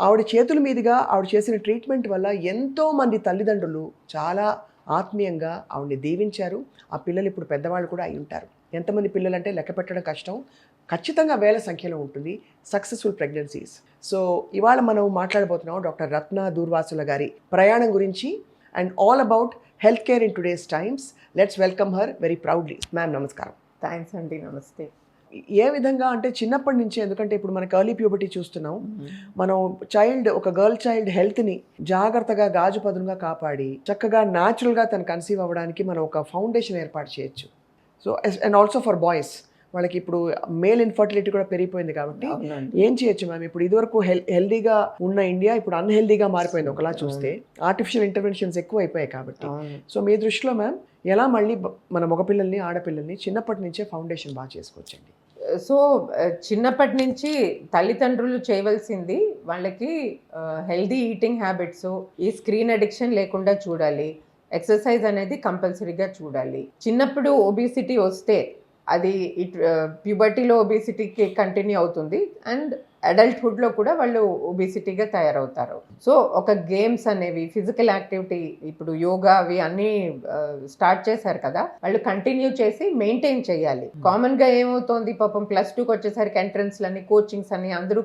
ఆవిడ చేతుల మీదుగా ఆవిడ చేసిన ట్రీట్మెంట్ వల్ల ఎంతో మంది తల్లిదండ్రులు చాలా ఆత్మీయంగా ఆవిడని దీవించారు. ఆ పిల్లలు ఇప్పుడు పెద్దవాళ్ళు కూడా అయి ఉంటారు. ఎంతమంది పిల్లలంటే లెక్క పెట్టడం కష్టం. ఖచ్చితంగా వేల సంఖ్యలో ఉంటుంది సక్సెస్ఫుల్ ప్రెగ్నెన్సీస్. సో ఇవాళ మనం మాట్లాడబోతున్నాం డాక్టర్ రత్న దూర్వాసుల గారి ప్రయాణం గురించి and all about health care in today's times. Let's welcome her very proudly. Ma'am నమస్కారం. థ్యాంక్స్ అండి, నమస్తే. ఏ విధంగా అంటే చిన్నప్పటి నుంచి, ఎందుకంటే ఇప్పుడు మనకి ఎర్లీ ప్యూబర్టీ చూస్తున్నాం, మనం ఒక గర్ల్ చైల్డ్ హెల్త్ని జాగ్రత్తగా గాజు పదునుగా కాపాడి చక్కగా న్యాచురల్గా తను కన్సీవ్ అవ్వడానికి మనం ఒక ఫౌండేషన్ ఏర్పాటు చేయొచ్చు. So and also for boys, వాళ్ళకి ఇప్పుడు మేల్ ఇన్ఫర్టిలిటీ కూడా పెరిగిపోయింది కాబట్టి ఏం చేయొచ్చు మ్యామ్? ఇప్పుడు ఇదివరకు హెల్దీగా ఉన్న ఇండియా ఇప్పుడు అన్హెల్దీగా మారిపోయింది. ఒకలా చూస్తే ఆర్టిఫిషియల్ ఇంటర్వెన్షన్స్ ఎక్కువ అయిపోయాయి కాబట్టి. సో మీ దృష్టిలో మ్యామ్ ఎలా మళ్ళీ మన మగపిల్లల్ని ఆడపిల్లల్ని చిన్నప్పటి నుంచే ఫౌండేషన్ బాగా చేసుకోవచ్చండి? సో చిన్నప్పటి నుంచి తల్లిదండ్రులు చేయవలసింది వాళ్ళకి హెల్దీ ఈటింగ్ హ్యాబిట్స్, ఈ స్క్రీన్ అడిక్షన్ లేకుండా చూడాలి. ఎక్సర్సైజ్ అనేది కంపల్సరీగా చూడాలి. చిన్నప్పుడు ఒబిసిటీ వస్తే అది ప్యూబర్టీలో ఒబిసిటీకి కంటిన్యూ అవుతుంది అండ్ అడల్ట్హుడ్లో కూడా వాళ్ళు ఒబిసిటీగా తయారవుతారు. సో ఒక గేమ్స్ అనేవి, ఫిజికల్ యాక్టివిటీ, ఇప్పుడు యోగా అవి అన్నీ స్టార్ట్ చేశారు కదా, వాళ్ళు కంటిన్యూ చేసి మెయింటైన్ చేయాలి. కామన్గా ఏమవుతోంది, పాపం +2కి వచ్చేసరికి ఎంట్రన్స్లని, కోచింగ్స్ అని అందరూ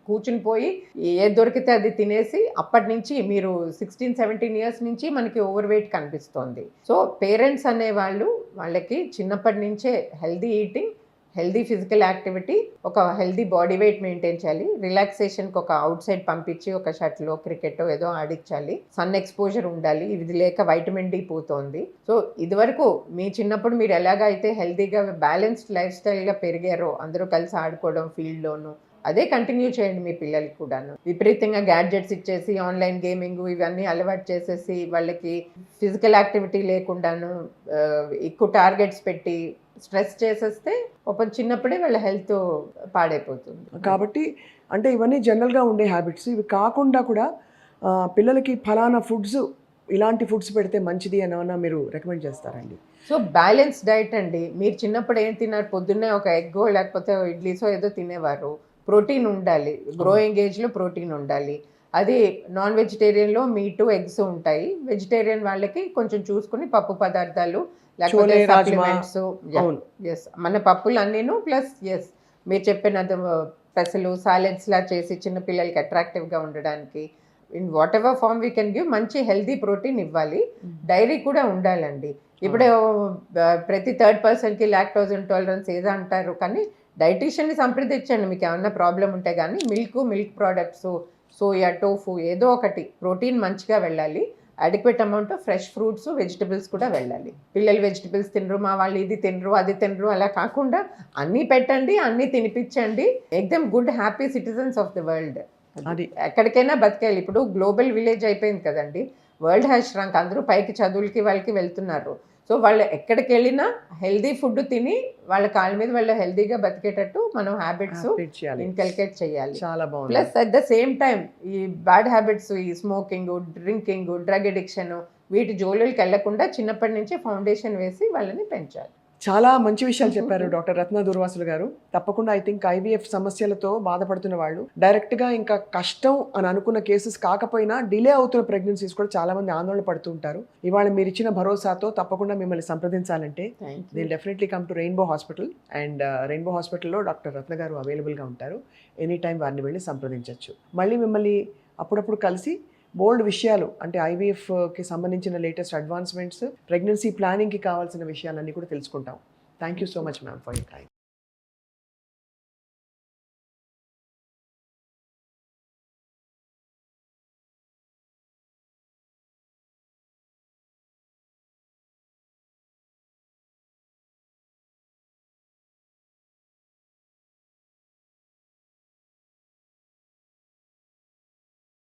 కూర్చుని పోయి ఏది దొరికితే అది తినేసి అప్పటి నుంచి మీరు 16-17 ఇయర్స్ నుంచి మనకి ఓవర్ వెయిట్ కనిపిస్తోంది. సో పేరెంట్స్ అనేవాళ్ళు వాళ్ళకి చిన్నప్పటి నుంచే healthy eating, healthy physical activity, ఒక హెల్దీ బాడీ వెయిట్ మెయింటైన్ చేయాలి. రిలాక్సేషన్కి ఒక అవుట్ సైడ్ పంపించి ఒక షటిల్, క్రికెట్ ఏదో ఆడించాలి. సన్ ఎక్స్పోజర్ ఉండాలి. ఇది లేక వైటమిన్ డి పోతోంది. సో ఇదివరకు మీ చిన్నప్పుడు మీరు ఎలాగైతే హెల్దీగా బ్యాలెన్స్డ్ లైఫ్ స్టైల్గా పెరిగారో, అందరూ కలిసి ఆడుకోవడం ఫీల్డ్లోనూ, అదే కంటిన్యూ చేయండి మీ పిల్లలకి కూడాను. విపరీతంగా గ్యాడ్జెట్స్ ఇచ్చేసి ఆన్లైన్ గేమింగ్ ఇవన్నీ అలవాటు చేసేసి వాళ్ళకి ఫిజికల్ యాక్టివిటీ లేకుండాను ఎక్కువ టార్గెట్స్ పెట్టి స్ట్రెస్ చేసేస్తే ఒక చిన్నప్పుడే వాళ్ళ హెల్త్ పాడైపోతుంది. కాబట్టి అంటే ఇవన్నీ జనరల్గా ఉండే హ్యాబిట్స్. ఇవి కాకుండా కూడా పిల్లలకి ఫలానా ఫుడ్స్, ఇలాంటి ఫుడ్స్ పెడితే మంచిది అని ఏమన్నా మీరు రికమెండ్ చేస్తారండి? సో బ్యాలెన్స్ డైట్ అండి. మీరు చిన్నప్పుడు ఏం తిన్నారు? పొద్దున్నే ఒక ఎగ్గో లేకపోతే ఇడ్లీసో ఏదో తినేవారు. ప్రోటీన్ ఉండాలి. గ్రోయింగ్ ఏజ్లో ప్రోటీన్ ఉండాలి. అది నాన్ వెజిటేరియన్లో మీటు, ఎగ్స్ ఉంటాయి. వెజిటేరియన్ వాళ్ళకి కొంచెం చూసుకుని పప్పు పదార్థాలు లేకపోతే సప్లిమెంట్స్, మన పప్పులు అన్నీను ప్లస్ మీరు చెప్పిన పెసలు, సాలెడ్స్లా చేసి చిన్నపిల్లలకి అట్రాక్టివ్గా ఉండడానికి in whatever form we can give మంచి హెల్దీ ప్రోటీన్ ఇవ్వాలి. డైరీ కూడా ఉండాలండి. ఇప్పుడే ప్రతి థర్డ్ పర్సన్కి లాక్టోజ్ ఇంటాలరెన్స్ ఏదో అంటారు, కానీ డైటీషియన్ని సంప్రదించండి మీకు ఏమన్నా ప్రాబ్లం ఉంటే. కానీ మిల్క్ ప్రోడక్ట్స్, సోయా, టోఫు ఏదో ఒకటి ప్రోటీన్ మంచిగా వెళ్ళాలి. Adequate amount of fresh fruits, vegetables కూడా వెళ్ళాలి. పిల్లలు వెజిటబుల్స్ తినరు, మా వాళ్ళు ఇది తినరు, అది తినరు, అలా కాకుండా అన్నీ పెట్టండి, అన్నీ తినిపించండి. ఎక్దమ్ good happy citizens of the world. అది ఎక్కడికైనా బతికేయాలి. ఇప్పుడు గ్లోబల్ విలేజ్ అయిపోయింది కదండి. World has shrunk. అందరూ పైకి చదువులకి వాళ్ళకి వెళ్తున్నారు. సో వాళ్ళు ఎక్కడికి వెళ్ళినా హెల్దీ ఫుడ్ తిని వాళ్ళ కాళ్ళ మీద వాళ్ళు హెల్దీగా బతికేటట్టు మనం హ్యాబిట్స్ ఇన్కల్కేట్ చేయాలి. చాలా బాగుంది. Plus at the same time ఈ బ్యాడ్ హ్యాబిట్స్, ఈ స్మోకింగ్, డ్రింకింగ్, డ్రగ్ అడిక్షన్ వీటి జోలుకి వెళ్లకుండా చిన్నప్పటి నుంచి ఫౌండేషన్ వేసి వాళ్ళని పెంచాలి. చాలా మంచి విషయాలు చెప్పారు డాక్టర్ రత్న దూర్వాసులు గారు. తప్పకుండా ఐ థింక్ IVF సమస్యలతో బాధపడుతున్న వాళ్ళు, డైరెక్ట్గా ఇంకా కష్టం అని అనుకున్న కేసెస్ కాకపోయినా డిలే అవుతున్న ప్రెగ్నెన్సీస్ కూడా చాలా మంది ఆందోళన పడుతూ ఉంటారు. ఇవాళ మీరు ఇచ్చిన భరోసాతో తప్పకుండా మిమ్మల్ని సంప్రదించాలంటే they definitely come to Rainbow Hospital. And Rainbow హాస్పిటల్లో డాక్టర్ రత్న గారు అవైలబుల్గా ఉంటారు. ఎనీ టైం వారిని వెళ్ళి సంప్రదించవచ్చు. మళ్ళీ మిమ్మల్ని అప్పుడప్పుడు కలిసి బోల్డ్ విషయాలు, అంటే IVFకి సంబంధించిన లేటెస్ట్ అడ్వాన్స్మెంట్స్, ప్రెగ్నెన్సీ ప్లానింగ్కి కావాల్సిన విషయాలన్నీ కూడా తెలుసుకుంటాం. Thank you so much ma'am for your time.